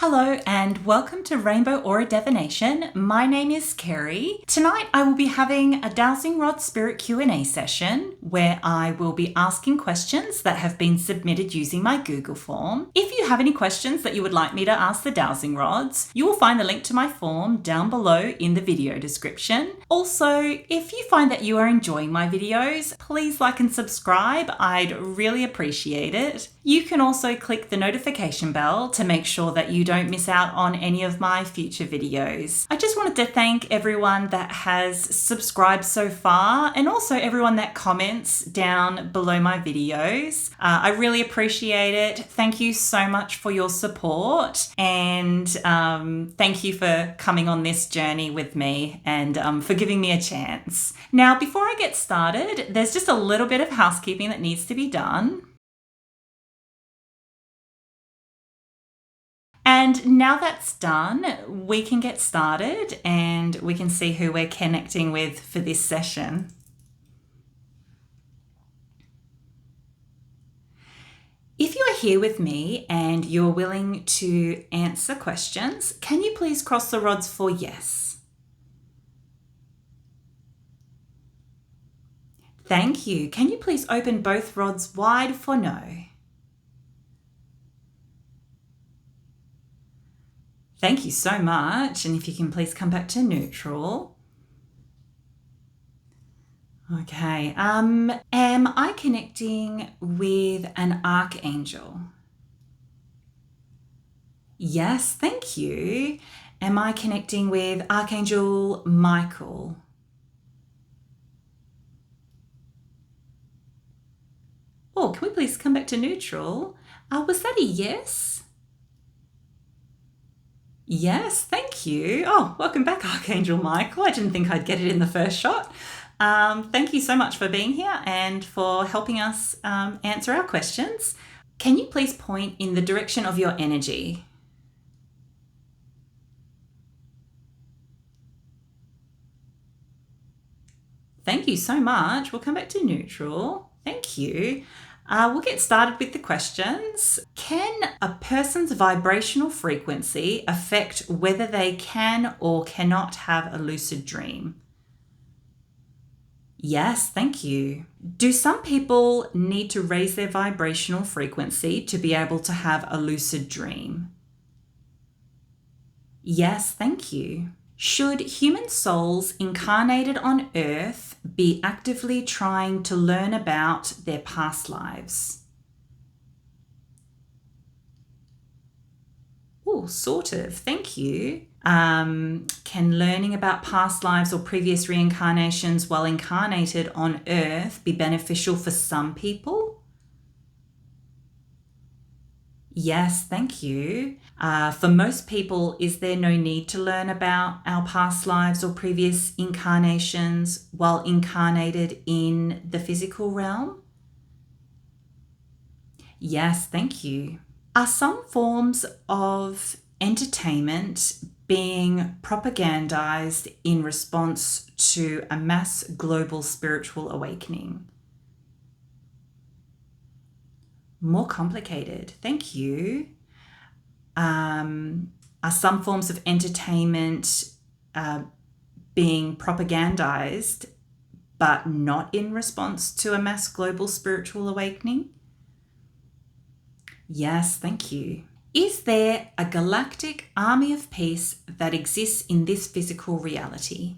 Hello and welcome to Rainbow Aura Divination. My name is Kerry. Tonight I will be having a Dowsing Rod Spirit Q&A session where I will be asking questions that have been submitted using my Google form. If you have any questions that you would like me to ask the Dowsing Rods, you will find the link to my form down below in the video description. Also, if you find that you are enjoying my videos, please like and subscribe. I'd really appreciate it. You can also click the notification bell to make sure that you don't miss out on any of my future videos. I just wanted to thank everyone that has subscribed so far and also everyone that comments down below my videos. I really appreciate it. Thank you so much for your support and thank you for coming on this journey with me and for giving me a chance. Now, before I get started, there's just a little bit of housekeeping that needs to be done. And now that's done, we can get started and we can see who we're connecting with for this session. If you are here with me and you're willing to answer questions, can you please cross the rods for yes? Thank you. Can you please open both rods wide for no? Thank you so much. And if you can please come back to neutral. Okay. Am I connecting with an archangel? Yes, thank you. Am I connecting with Archangel Michael? Oh, can we please come back to neutral? Was that a yes? Yes, thank you. Oh, welcome back, Archangel Michael. I didn't think I'd get it in the first shot. Thank you so much for being here and for helping us answer our questions. Can you please point in the direction of your energy? Thank you so much. We'll come back to neutral. Thank you. We'll get started with the questions. Can a person's vibrational frequency affect whether they can or cannot have a lucid dream? Yes, thank you. Do some people need to raise their vibrational frequency to be able to have a lucid dream? Yes, thank you. Should human souls incarnated on Earth be actively trying to learn about their past lives? Oh, sort of. Thank you. Can learning about past lives or previous reincarnations while incarnated on Earth be beneficial for some people? Yes, thank you. For most people, is there no need to learn about our past lives or previous incarnations while incarnated in the physical realm? Yes, thank you. Are some forms of entertainment being propagandized in response to a mass global spiritual awakening? More complicated. Thank you. Are some forms of entertainment being propagandized but not in response to a mass global spiritual awakening? Yes, thank you. Is there a galactic army of peace that exists in this physical reality?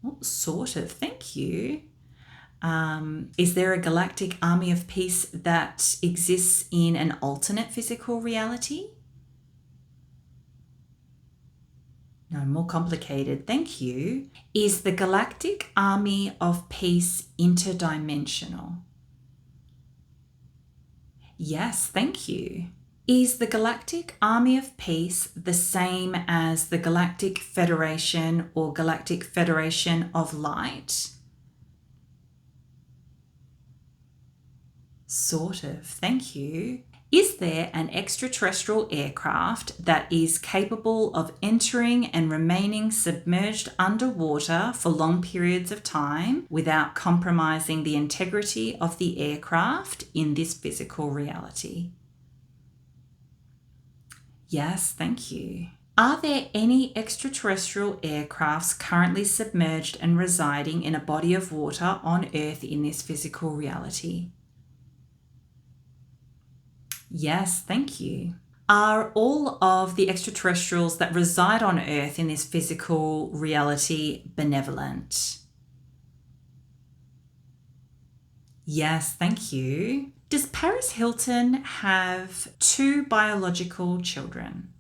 Oh, sort of, thank you. Is there a galactic army of peace that exists in an alternate physical reality? No, more complicated. Thank you. Is the galactic army of peace interdimensional? Yes, thank you. Is the Galactic Army of Peace the same as the Galactic Federation or Galactic Federation of Light? Sort of, thank you. Is there an extraterrestrial aircraft that is capable of entering and remaining submerged underwater for long periods of time without compromising the integrity of the aircraft in this physical reality? Yes, thank you. Are there any extraterrestrial aircrafts currently submerged and residing in a body of water on Earth in this physical reality? Yes, thank you. Are all of the extraterrestrials that reside on Earth in this physical reality benevolent? Yes, thank you. Does Paris Hilton have 2 biological children?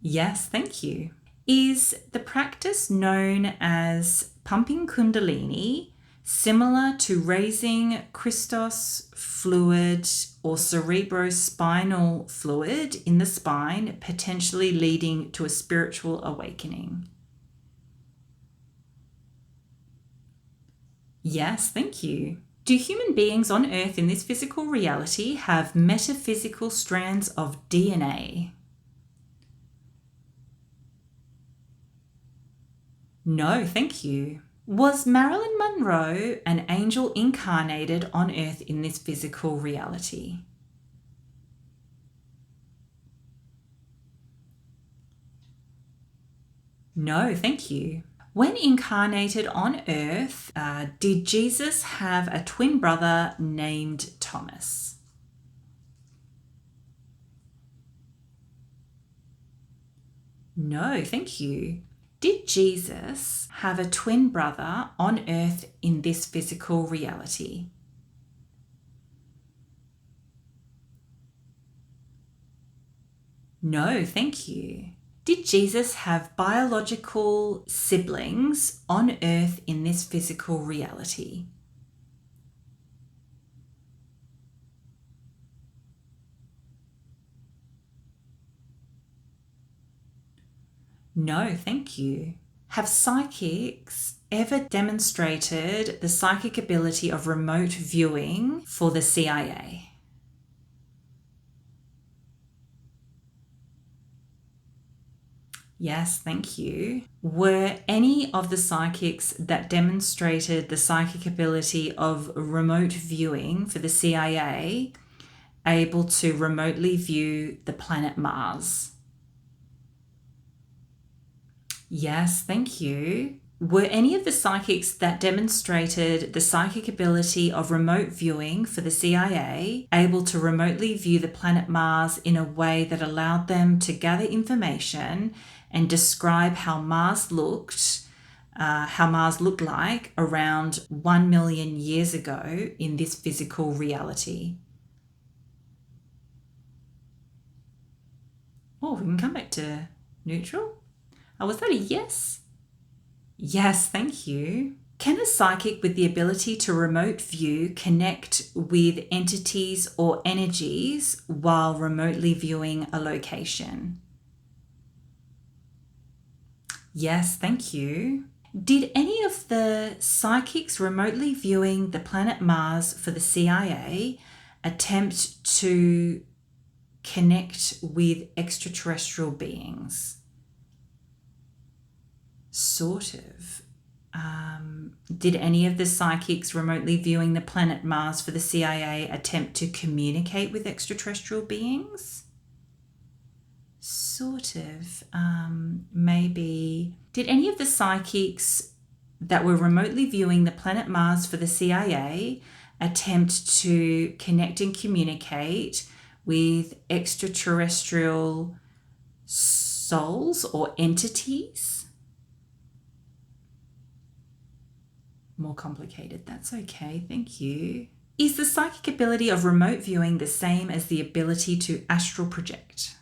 Yes, thank you. Is the practice known as pumping Kundalini similar to raising Christos fluid or cerebrospinal fluid in the spine, potentially leading to a spiritual awakening? Yes, thank you. Do human beings on Earth in this physical reality have metaphysical strands of DNA? No, thank you. Was Marilyn Monroe an angel incarnated on Earth in this physical reality? No, thank you. When incarnated on Earth, did Jesus have a twin brother named Thomas? No, thank you. Did Jesus have a twin brother on Earth in this physical reality? No, thank you. Did Jesus have biological siblings on Earth in this physical reality? No, thank you. Have psychics ever demonstrated the psychic ability of remote viewing for the CIA? Yes, thank you. Were any of the psychics that demonstrated the psychic ability of remote viewing for the CIA able to remotely view the planet Mars? Yes, thank you. Were any of the psychics that demonstrated the psychic ability of remote viewing for the CIA able to remotely view the planet Mars in a way that allowed them to gather information and describe how Mars looked like around 1 million years ago in this physical reality? Oh, we can come back to neutral. Was that a yes? Yes, thank you. Can a psychic with the ability to remote view connect with entities or energies while remotely viewing a location? Yes, thank you. Did any of the psychics remotely viewing the planet Mars for the CIA attempt to connect with extraterrestrial beings? Sort of. Did any of the psychics remotely viewing the planet Mars for the CIA attempt to communicate with extraterrestrial beings? Sort of. Maybe. Did any of the psychics that were remotely viewing the planet Mars for the CIA attempt to connect and communicate with extraterrestrial souls or entities? More complicated. That's okay. Thank you. Is the psychic ability of remote viewing the same as the ability to astral project?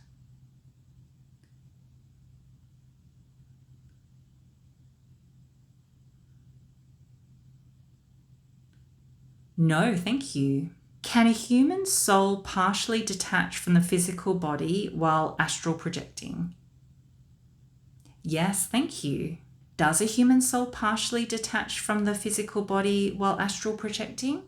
No, thank you. Can a human soul partially detach from the physical body while astral projecting? Yes, thank you. Does a human soul partially detach from the physical body while astral projecting?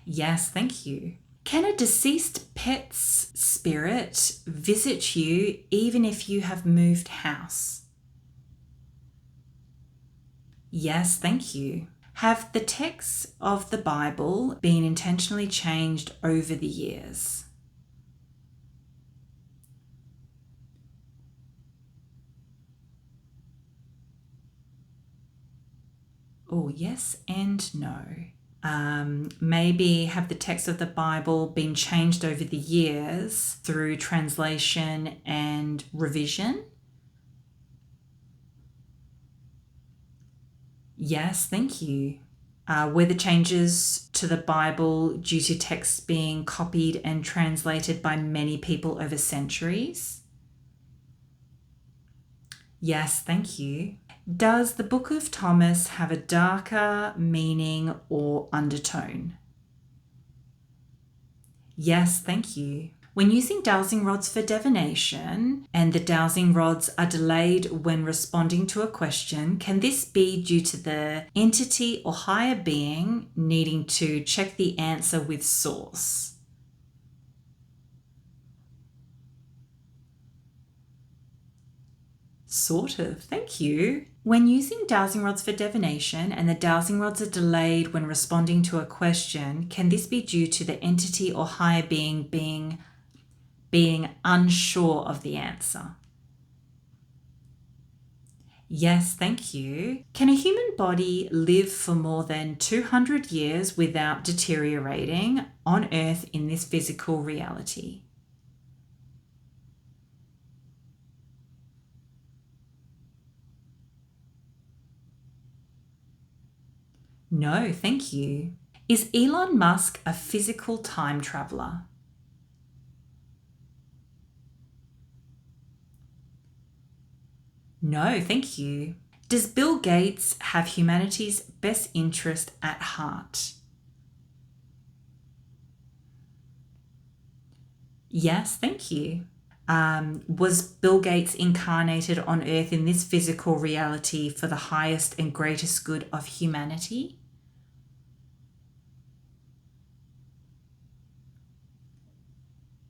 Yes, thank you. Can a deceased pet's spirit visit you even if you have moved house? Yes, thank you. Have the texts of the Bible been intentionally changed over the years? Oh, yes and no. Maybe have the text of the Bible been changed over the years through translation and revision? Yes, thank you. Were the changes to the Bible due to texts being copied and translated by many people over centuries? Yes, thank you. Does the Book of Thomas have a darker meaning or undertone? Yes, thank you. When using dowsing rods for divination and the dowsing rods are delayed when responding to a question, can this be due to the entity or higher being needing to check the answer with source? Sort of, thank you. When using dowsing rods for divination and the dowsing rods are delayed when responding to a question, can this be due to the entity or higher being being unsure of the answer? Yes, thank you. Can a human body live for more than 200 years without deteriorating on Earth in this physical reality? No, thank you. Is Elon Musk a physical time traveler? No, thank you. Does Bill Gates have humanity's best interest at heart? Yes, thank you. Was Bill Gates incarnated on Earth in this physical reality for the highest and greatest good of humanity?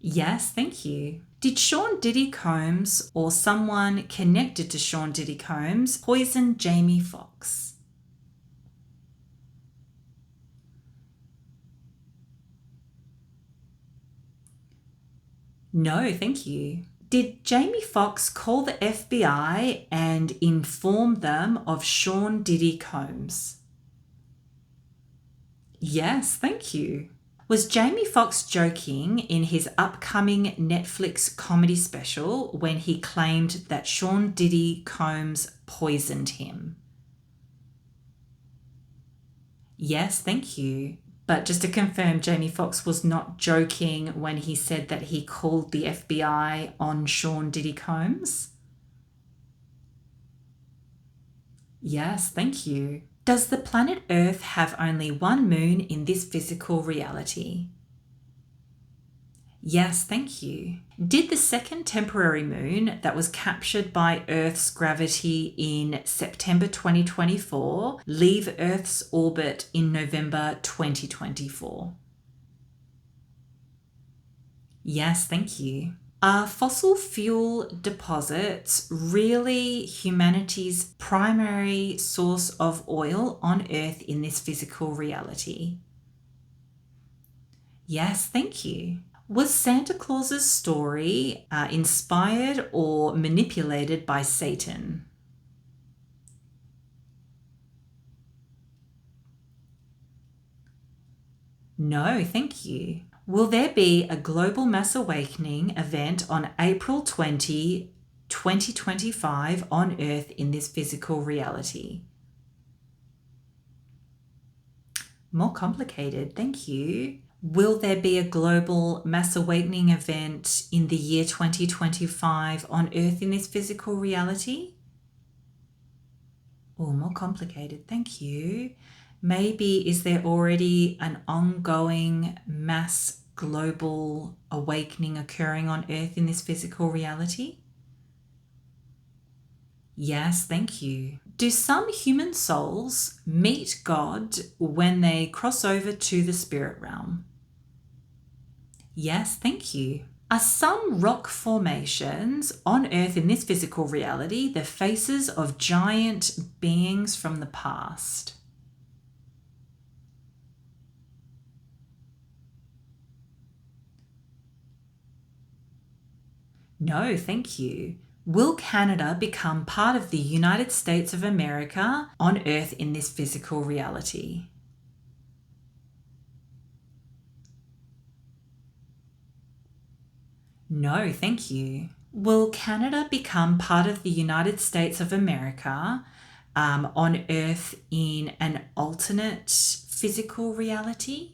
Yes, thank you. Did Sean Diddy Combs or someone connected to Sean Diddy Combs poison Jamie Foxx? No, thank you. Did Jamie Foxx call the FBI and inform them of Sean Diddy Combs? Yes, thank you. Was Jamie Foxx joking in his upcoming Netflix comedy special when he claimed that Sean Diddy Combs poisoned him? Yes, thank you. But just to confirm, Jamie Foxx was not joking when he said that he called the FBI on Sean Diddy Combs? Yes, thank you. Does the planet Earth have only one moon in this physical reality? Yes, thank you. Did the second temporary moon that was captured by Earth's gravity in September 2024 leave Earth's orbit in November 2024? Yes, thank you. Are fossil fuel deposits really humanity's primary source of oil on Earth in this physical reality? Yes, thank you. Was Santa Claus's story inspired or manipulated by Satan? No, thank you. Will there be a global mass awakening event on April 20, 2025 on Earth in this physical reality? More complicated, thank you. Will there be a global mass awakening event in the year 2025 on Earth in this physical reality? Oh, more complicated, thank you. Maybe is there already an ongoing mass global awakening occurring on Earth in this physical reality? Yes, thank you. Do some human souls meet God when they cross over to the spirit realm? Yes, thank you. Are some rock formations on Earth in this physical reality the faces of giant beings from the past? No, thank you. Will Canada become part of the United States of America on Earth in this physical reality? No, thank you. Will Canada become part of the United States of America on Earth in an alternate physical reality?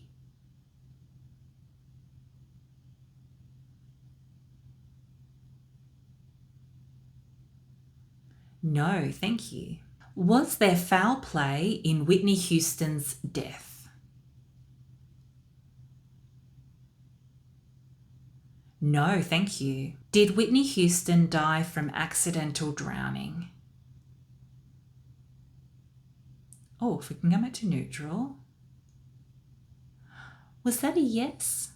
No, thank you. Was there foul play in Whitney Houston's death? No, thank you. Did Whitney Houston die from accidental drowning? Oh, if we can come back to neutral. Was that a yes?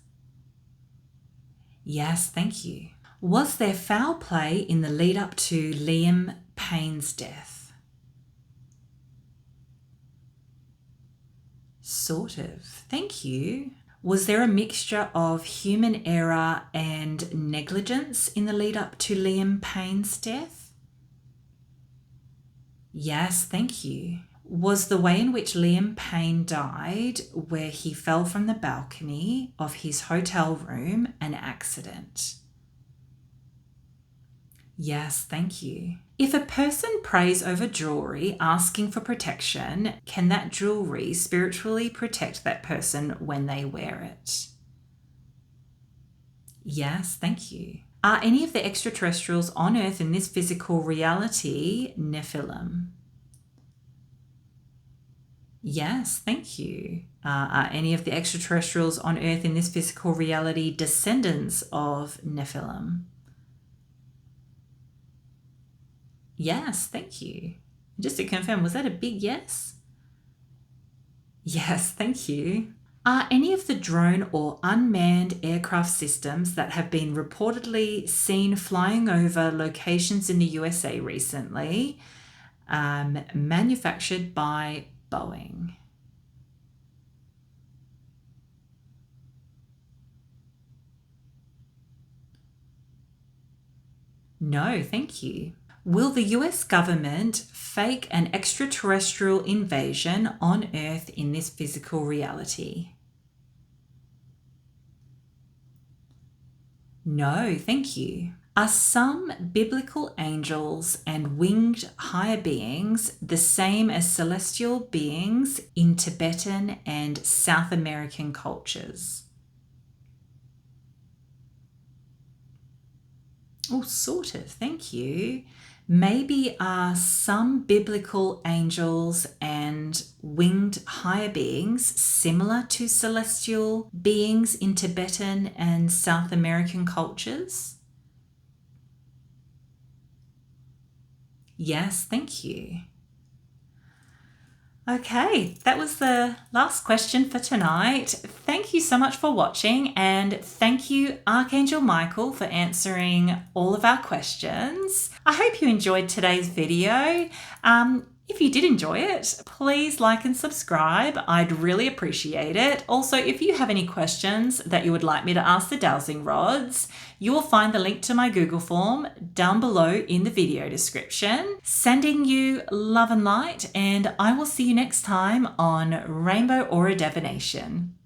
Yes, thank you. Was there foul play in the lead up to Liam Payne's death? Sort of. Thank you. Was there a mixture of human error and negligence in the lead up to Liam Payne's death? Yes, thank you. Was the way in which Liam Payne died, where he fell from the balcony of his hotel room, an accident? Yes, thank you. If a person prays over jewelry asking for protection, can that jewelry spiritually protect that person when they wear it? Yes, thank you. Are any of the extraterrestrials on Earth in this physical reality Nephilim? Yes, thank you. Are any of the extraterrestrials on Earth in this physical reality descendants of Nephilim? Yes, thank you. Just to confirm, was that a big yes? Yes, thank you. Are any of the drone or unmanned aircraft systems that have been reportedly seen flying over locations in the USA recently manufactured by Boeing? No, thank you. Will the US government fake an extraterrestrial invasion on Earth in this physical reality? No, thank you. Are some biblical angels and winged higher beings the same as celestial beings in Tibetan and South American cultures? Oh, sort of, thank you. Maybe are some biblical angels and winged higher beings similar to celestial beings in Tibetan and South American cultures? Yes, thank you. Okay, that was the last question for tonight. Thank you so much for watching, and thank you, Archangel Michael, for answering all of our questions. I hope you enjoyed today's video. If you did enjoy it, please like and subscribe. I'd really appreciate it. Also, if you have any questions that you would like me to ask the Dowsing Rods, you will find the link to my Google form down below in the video description. Sending you love and light, and I will see you next time on Rainbow Aura Divination.